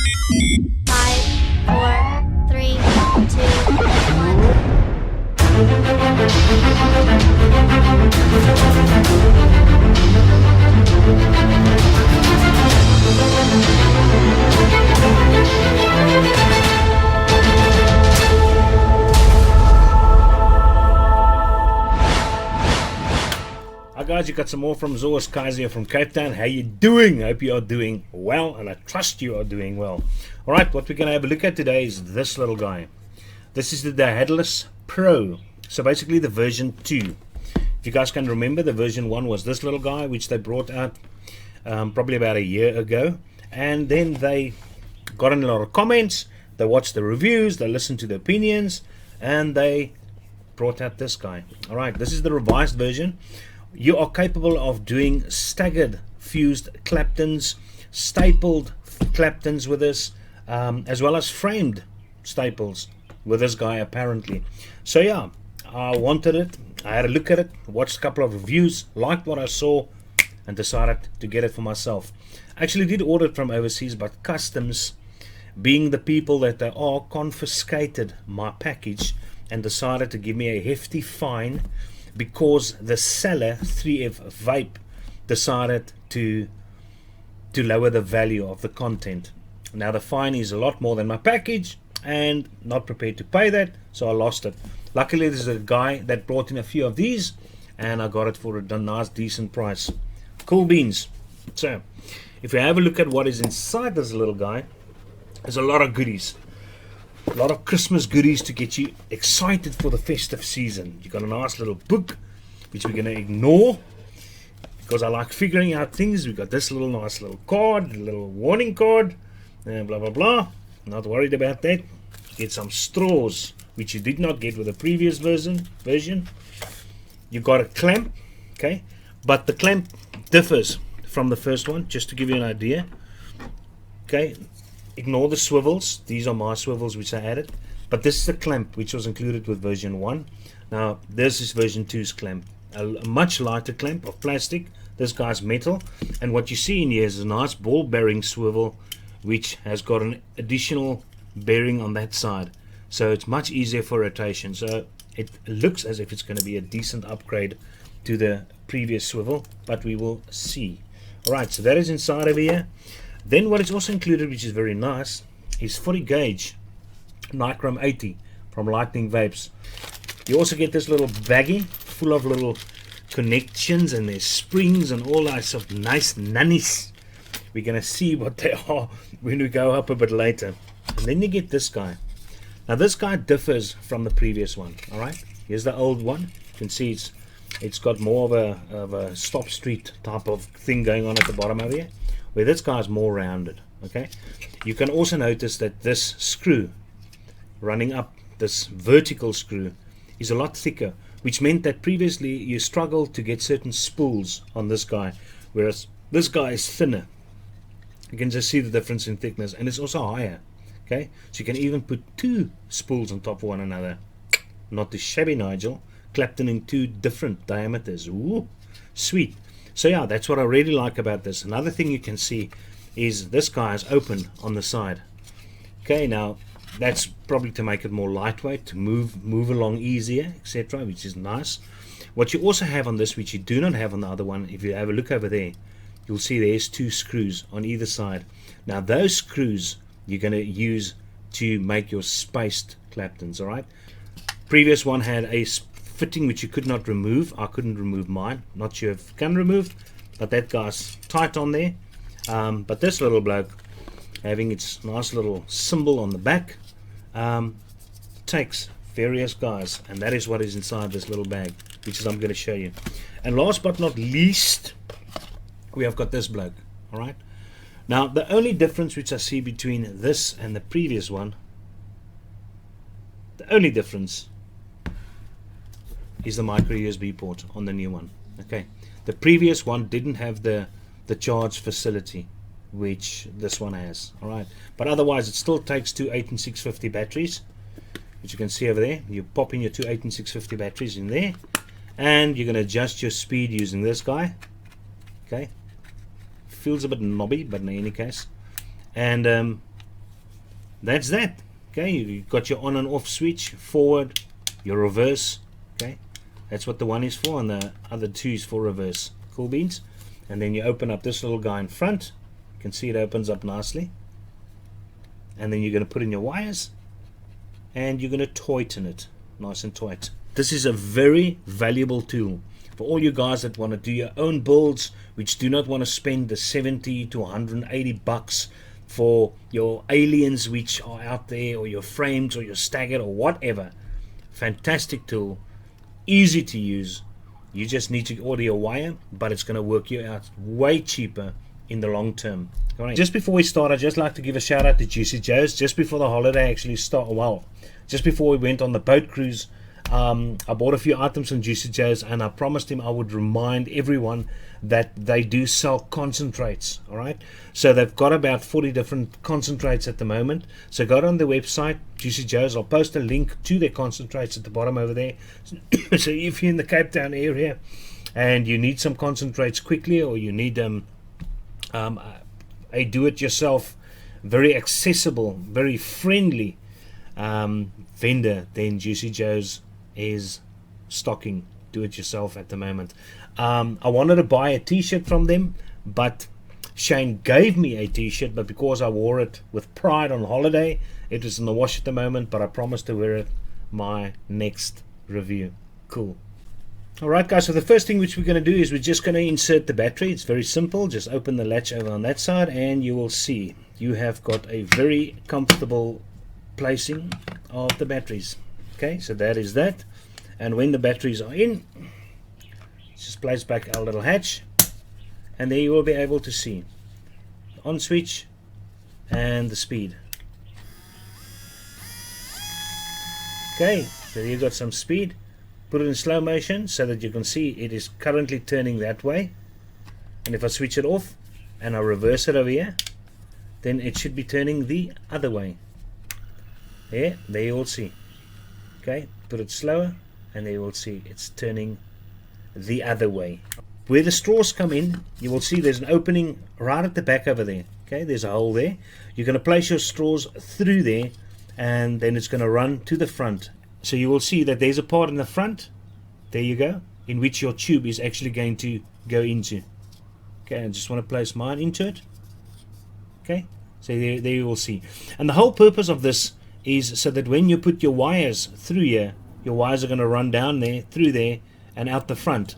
5, 4, 3, 2, 1. Hi guys, you got some more from Zoas Kaiser from Cape Town. How you doing? Hope you are doing well, and I trust you are doing well. Alright, what we're going to have a look at today is this little guy. This is the Daedalus Pro. So basically the version 2. If you guys can remember, the version 1 was this little guy, which they brought out probably about a year ago. And then they got in a lot of comments, they watched the reviews, they listened to the opinions, and they brought out this guy. Alright, this is the revised version. You are capable of doing staggered fused claptons, stapled claptons with this, as well as framed staples with this guy apparently. So yeah, I wanted it, I had a look at it, watched a couple of reviews, liked what I saw, and decided to get it for myself. Actually did order it from overseas, but customs, being the people that they are, confiscated my package and decided to give me a hefty fine because the seller, 3F Vape, decided to lower the value of the content. Now the fine is a lot more than my package, and not prepared to pay that, so I lost it. Luckily there's a guy that brought in a few of these, and I got it for a nice decent price. Cool beans. So if we have a look at what is inside this little guy, there's a lot of goodies. A lot of Christmas goodies to get you excited for the festive season. You got a nice little book, which we're going to ignore because I like figuring out things. We got this little nice little card, a little warning card, and blah blah blah. Not worried about that. Get some straws, which you did not get with the previous version. You got a clamp, okay, but the clamp differs from the first one. Just to give you an idea, okay. Ignore the swivels. These are my swivels which I added, but this is the clamp which was included with version 1. Now this is version 2's clamp, a much lighter clamp of plastic. This guy's metal, and what you see in here is a nice ball bearing swivel which has got an additional bearing on that side, so it's much easier for rotation. So it looks as if it's going to be a decent upgrade to the previous swivel, but we will see. Alright, so that is inside of here. Then what is also included, which is very nice, is 40 gauge Nichrome 80 from Lightning Vapes. You also get this little baggie full of little connections, and there's springs and all that of nice nannies. We're going to see what they are when we go up a bit later. And then you get this guy. Now this guy differs from the previous one. Alright, here's the old one. You can see it's got more of a stop street type of thing going on at the bottom over here, where this guy's more rounded. Okay, you can also notice that this screw running up, this vertical screw, is a lot thicker, which meant that previously you struggled to get certain spools on this guy, whereas this guy is thinner. You can just see the difference in thickness, and it's also higher. Okay, so you can even put 2 spools on top of one another. Not too shabby, Nigel. Clapton in 2 different diameters. Ooh, sweet. So yeah, that's what I really like about this. Another thing you can see is this guy is open on the side. Okay, now that's probably to make it more lightweight, to move along easier, etc., which is nice. What you also have on this, which you do not have on the other one, if you have a look over there, you'll see there's 2 screws on either side. Now those screws you're going to use to make your spaced claptons. Alright, previous one had a fitting which you could not remove. I couldn't remove mine. Not sure if you can remove, but that guy's tight on there. But this little bloke, having its nice little symbol on the back, takes various guys, and that is what is inside this little bag, which is I'm going to show you. And last but not least, we have got this bloke. Alright, now the only difference which I see between this and the previous one, the only difference is the micro USB port on the new one. Okay, the previous one didn't have the charge facility, which this one has. Alright, but otherwise it still takes 2 18650 batteries, which you can see over there. You pop in your 2 18650 batteries in there, and you're going to adjust your speed using this guy. Okay, feels a bit knobby, but in any case, and that's that. Okay, you've got your on and off switch, forward, your reverse. Okay, that's what the one is for, and the other two is for reverse. Cool beans. And then you open up this little guy in front. You can see it opens up nicely. And then you're going to put in your wires, and you're going to tighten it nice and tight. This is a very valuable tool for all you guys that want to do your own builds, which do not want to spend the 70 to 180 bucks for your aliens which are out there, or your frames, or your staggered, or whatever. Fantastic tool, easy to use. You just need to order your wire, but it's going to work you out way cheaper in the long term. All right. Just before we start, I'd just like to give a shout out to Juicy Joe's. Just before the holiday actually started, well, just before we went on the boat cruise, I bought a few items from Juicy Joe's, and I promised him I would remind everyone that they do sell concentrates. All right, so they've got about 40 different concentrates at the moment. So go on the website, Juicy Joe's. I'll post a link to their concentrates at the bottom over there. So if you're in the Cape Town area and you need some concentrates quickly, or you need a do-it-yourself, very accessible, very friendly vendor, then Juicy Joe's is stocking do-it-yourself at the moment. I wanted to buy a t-shirt from them, but Shane gave me a t-shirt, but because I wore it with pride on holiday, it was in the wash at the moment, but I promised to wear it my next review. Cool. Alright guys, so the first thing which we're going to do is we're just going to insert the battery. It's very simple. Just open the latch over on that side, and you will see you have got a very comfortable placing of the batteries. Okay, so that is that. And when the batteries are in, just place back our little hatch, and there you will be able to see the on switch and the speed. Okay, so you've got some speed. Put it in slow motion so that you can see it is currently turning that way. And if I switch it off and I reverse it over here, then it should be turning the other way. There you will see. Okay, put it slower, and there you will see it's turning the other way. Where the straws come in, you will see there's an opening right at the back over there. Okay, there's a hole there. You're going to place your straws through there, and then it's going to run to the front. So you will see that there's a part in the front, there you go, in which your tube is actually going to go into. Okay, I just want to place mine into it. Okay, so there you will see. And the whole purpose of this is so that when you put your wires through here, your wires are going to run down there, through there, and out the front.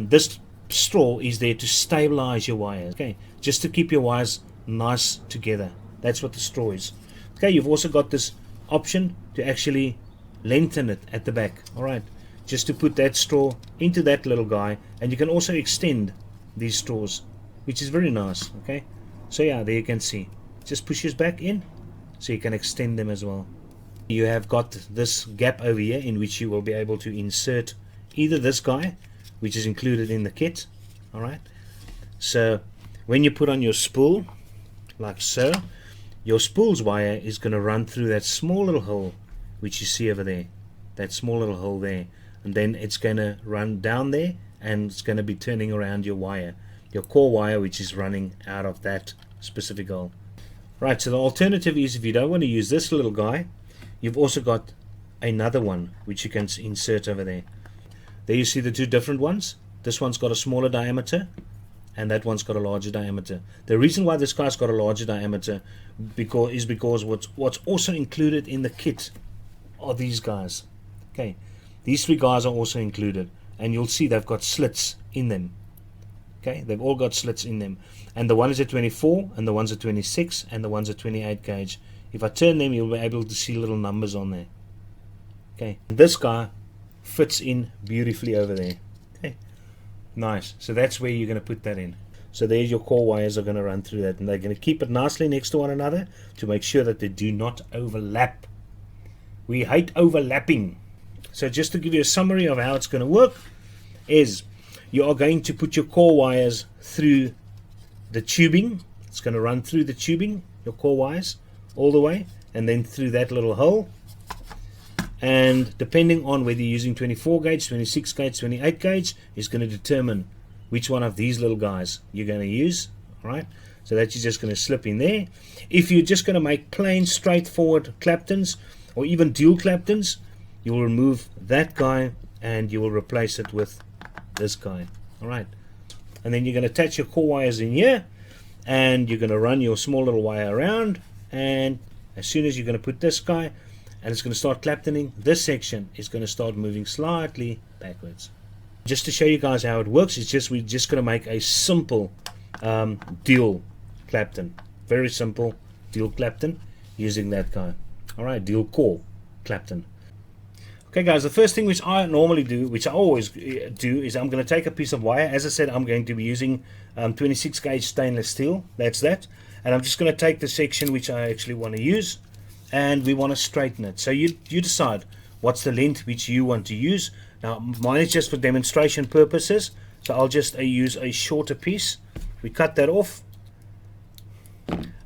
This straw is there to stabilize your wires, okay, just to keep your wires nice together. That's what the straw is. Okay, you've also got this option to actually lengthen it at the back. Alright, just to put that straw into that little guy, and you can also extend these straws, which is very nice. Okay, so yeah, there you can see, just pushes back in, so you can extend them as well. You have got this gap over here in which you will be able to insert either this guy, which is included in the kit. Alright, so when you put on your spool like so, your spool's wire is going to run through that small little hole which you see over there, that small little hole there, and then it's going to run down there, and it's going to be turning around your wire, your core wire, which is running out of that specific hole. Right, so the alternative is, if you don't want to use this little guy, you've also got another one which you can insert over there. There you see the two different ones. This one's got a smaller diameter, and that one's got a larger diameter. The reason why this guy's got a larger diameter is because what's also included in the kit are these guys. Okay, these three guys are also included, and you'll see they've got slits in them. Okay, they've all got slits in them, and the one is at 24, and the one's at 26, and the one's at 28 gauge. If I turn them, you'll be able to see little numbers on there. Okay, this guy fits in beautifully over there. Okay, nice. So that's where you're going to put that in. So there's your core wires are going to run through that, and they're going to keep it nicely next to one another to make sure that they do not overlap. We hate overlapping. So just to give you a summary of how it's going to work is you are going to put your core wires through the tubing. It's going to run through the tubing, your core wires, all the way, and then through that little hole. And depending on whether you're using 24 gauge, 26 gauge, 28 gauge, is going to determine which one of these little guys you're going to use. All right. so that you're just going to slip in there. If you're just going to make plain straightforward claptons or even dual claptons, you will remove that guy and you will replace it with this guy. Alright, and then you're going to attach your core wires in here, and you're going to run your small little wire around, and as soon as you're going to put this guy and it's going to start claptoning, this section is going to start moving slightly backwards. Just to show you guys how it works, we're just going to make a simple dual clapton. Very simple dual clapton using that guy. Alright, dual core clapton. Okay guys, the first thing which I normally do, which I always do, is I'm going to take a piece of wire. As I said, I'm going to be using 26 gauge stainless steel. That's that. And I'm just going to take the section which I actually want to use, and we want to straighten it. So you decide what's the length which you want to use. Now mine is just for demonstration purposes, so I'll just use a shorter piece. We cut that off,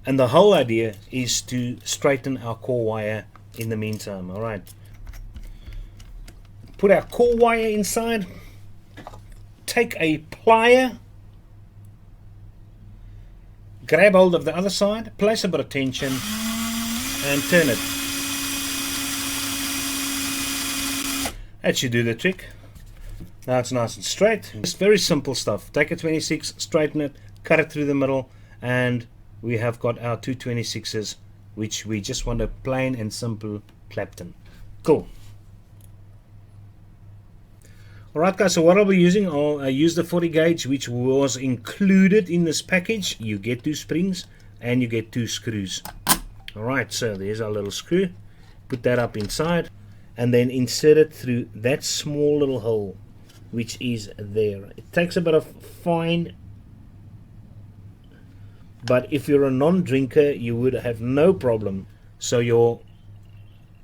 and the whole idea is to straighten our core wire in the meantime. Alright, put our core wire inside, take a plier, grab hold of the other side, place a bit of tension and turn it. That should do the trick. Now it's nice and straight. It's very simple stuff. Take a 26, straighten it, cut it through the middle, and we have got our two 26s, which we just want a plain and simple clapton. Cool. Alright guys, so what I'll be using, I'll use the 40 gauge which was included in this package. You get 2 springs and you get 2 screws. Alright, so there's our little screw. Put that up inside and then insert it through that small little hole which is there. It takes a bit of fine, but if you're a non-drinker you would have no problem. So your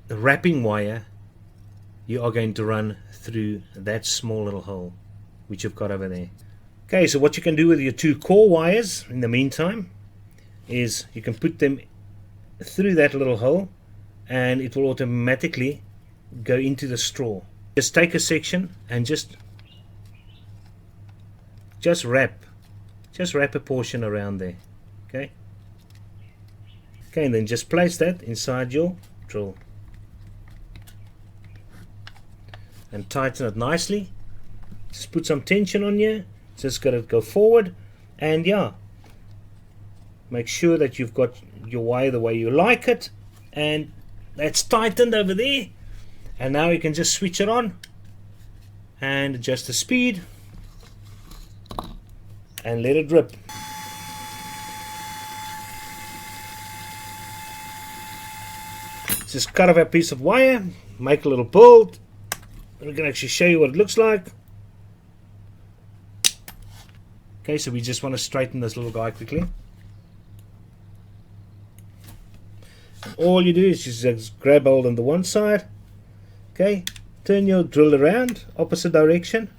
wrapping wire, you are going to run through that small little hole which you've got over there. Okay, so what you can do with your 2 core wires in the meantime is you can put them through that little hole and it will automatically go into the straw. Just take a section and just wrap a portion around there. Okay, and then just place that inside your drill and tighten it nicely. Just put some tension on here. Just got to go forward, and yeah, make sure that you've got your wire the way you like it, and that's tightened over there. And now you can just switch it on and adjust the speed and let it rip. Just cut off a piece of wire, make a little bolt. We can actually show you what it looks like. Okay, so we just want to straighten this little guy quickly. All you do is just grab hold on the one side. Okay, turn your drill around, opposite direction,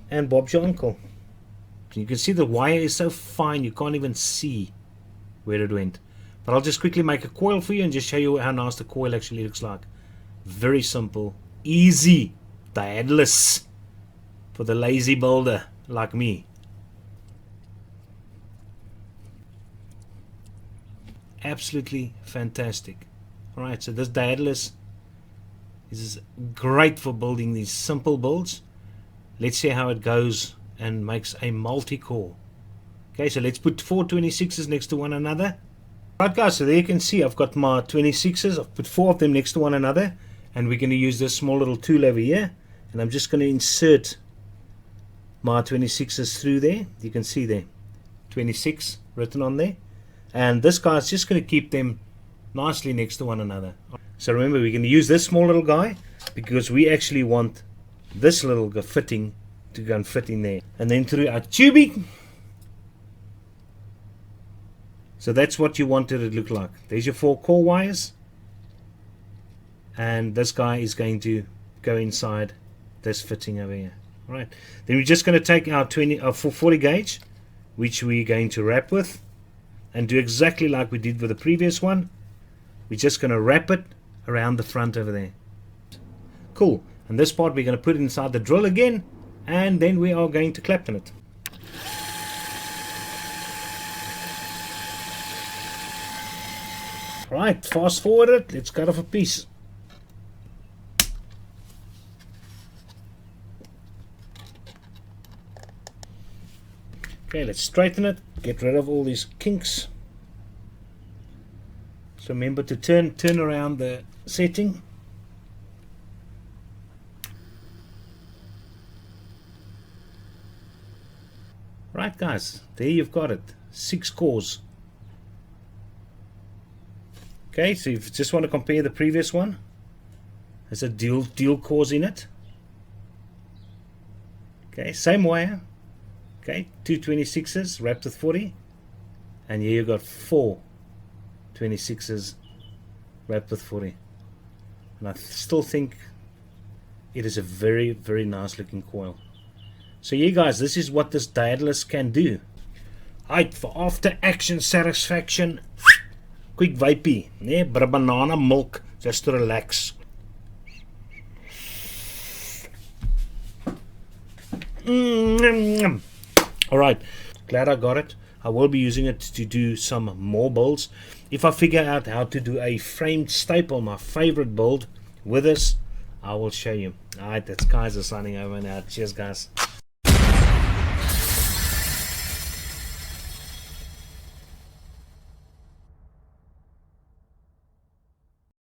and Bob's your uncle. You can see the wire is so fine you can't even see where it went. But I'll just quickly make a coil for you and just show you how nice the coil actually looks like. Very simple, easy, Daedalus for the lazy builder like me. Absolutely fantastic. Alright, so this Daedalus is great for building these simple builds. Let's see how it goes and makes a multi-core. Okay, so let's put 4 26s next to one another. Right guys, so there you can see I've got my 26s. I've put 4 of them next to one another, and we're going to use this small little tool over here, and I'm just going to insert my 26s through there. You can see there 26 written on there, and this guy's just going to keep them nicely next to one another. So remember, we're going to use this small little guy because we actually want this little fitting to go and fit in there, and then through our tubing. So that's what you wanted it to look like. There's your 4 core wires, and this guy is going to go inside this fitting over here. Alright, then we're just going to take our 40 gauge, which we're going to wrap with, and do exactly like we did with the previous one. We're just going to wrap it around the front over there. Cool. And this part we're going to put inside the drill again, and then we are going to clapton it. Right, fast forward it. Let's cut off a piece. Okay, let's straighten it. Get rid of all these kinks. So remember to turn around the setting. Right, guys, there you've got it. 6 cores. Okay, so if you just want to compare the previous one, there's a dual cores in it. Okay, same wire. Okay, 2 26s wrapped with 40, and here you've got 4 26s wrapped with 40. And I still think it is a very, very nice looking coil. So yeah, guys, this is what this Daedalus can do. Right, for after action satisfaction, quick vapey, yeah, but a banana milk just to relax. Alright, glad I got it. I will be using it to do some more builds. If I figure out how to do a framed staple, my favorite build, with this, I will show you. Alright, that's Kaiser signing over now. Cheers, guys.